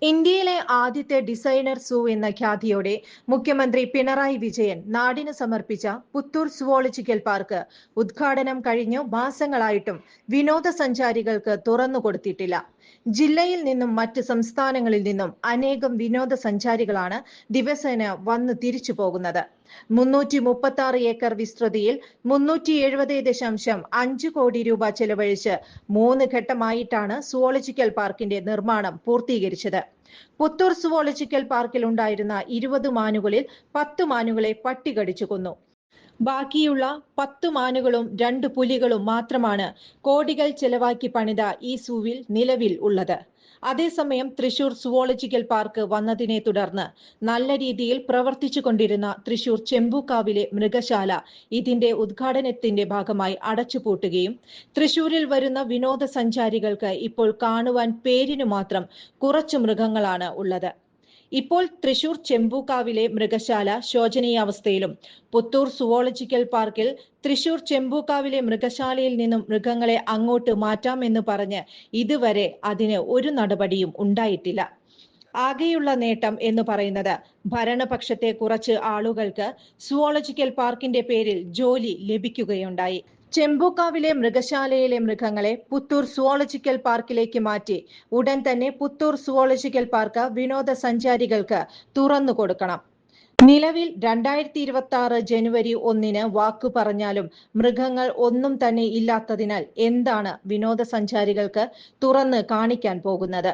ഇന്ത്യയിലെ ആദ്യത്തെ ഡിസൈനർ സൂ എന്ന ഖ്യാതിയോടെ മുഖ്യമന്ത്രി പിണറായി വിജയൻ നാടിന് സമർപ്പിച്ച പുത്തൂർ സുവോളജിക്കൽ പാർക്ക് ഉദ്ഘാടനം കഴിഞ്ഞു മാസങ്ങളായിട്ടും വിനോദസഞ്ചാരികൾക്ക് തുറന്നുകൊടുത്തിട്ടില്ല. ജില്ലയിൽ നിന്നും മറ്റ് സംസ്ഥാനങ്ങളിൽ നിന്നും അനേകം വിനോദസഞ്ചാരികളാണ് ദിവസേന വന്ന് തിരിച്ചു പോകുന്നത്. 336 ഏക്കർ വിസ്തൃതിയിൽ 370.5 കോടി രൂപ ചെലവഴിച്ച് 3 ഘട്ടമായിട്ടാണ് സുവോളജിക്കൽ പാർക്കിന്റെ നിർമ്മാണം പൂർത്തീകരിച്ചത്. പുത്തൂർ സുവോളജിക്കൽ പാർക്കിൽ ഉണ്ടായിരുന്ന 20 മാനുകളിൽ 10 മാനുകളെ പട്ടി കടിച്ചു കൊന്നു. ബാക്കിയുള്ള 10 മാനുകളും 2 പുലികളും മാത്രമാണ് കോടികൾ ചെലവാക്കി പണിത ഈ സൂവിൽ നിലവിൽ ഉള്ളത്. അതേസമയം തൃശൂർ സുവോളജിക്കൽ പാർക്ക് വന്നതിനെ തുടർന്ന് നല്ല രീതിയിൽ പ്രവർത്തിച്ചു കൊണ്ടിരുന്ന തൃശൂർ ചെമ്പൂക്കാവിലെ മൃഗശാല ഇതിന്റെ ഉദ്ഘാടനത്തിന്റെ ഭാഗമായി അടച്ചുപൂട്ടുകയും തൃശൂരിൽ വരുന്ന വിനോദസഞ്ചാരികൾക്ക് ഇപ്പോൾ കാണുവാൻ പേരിനു മാത്രം കുറച്ചു മൃഗങ്ങളാണ് ഉള്ളത്. ഇപ്പോൾ തൃശൂർ ചെമ്പൂക്കാവിലെ മൃഗശാല ശോചനീയാവസ്ഥയിലും പുത്തൂർ സുവോളജിക്കൽ പാർക്കിൽ തൃശൂർ ചെമ്പൂക്കാവിലെ മൃഗശാലയിൽ നിന്നും മൃഗങ്ങളെ അങ്ങോട്ട് മാറ്റാമെന്ന് പറഞ്ഞ് ഇതുവരെ അതിന് ഒരു നടപടിയും ഉണ്ടായിട്ടില്ല. ആകെയുള്ള നേട്ടം എന്ന് പറയുന്നത് ഭരണപക്ഷത്തെ കുറച്ച് ആളുകൾക്ക് സുവോളജിക്കൽ പാർക്കിന്റെ പേരിൽ ജോലി ലഭിക്കുകയുണ്ടായി. ചെമ്പൂക്കാവിലെ മൃഗശാലയിലെ മൃഗങ്ങളെ പുത്തൂർ സുവോളജിക്കൽ പാർക്കിലേക്ക് മാറ്റി ഉടൻ തന്നെ പുത്തൂർ സുവോളജിക്കൽ പാർക്ക് വിനോദസഞ്ചാരികൾക്ക് തുറന്നു കൊടുക്കണം. നിലവിൽ 2026 ജനുവരി 1 വാക്കു പറഞ്ഞാലും മൃഗങ്ങൾ ഒന്നും തന്നെ ഇല്ലാത്തതിനാൽ എന്താണ് വിനോദസഞ്ചാരികൾക്ക് തുറന്ന് കാണിക്കാൻ പോകുന്നത്?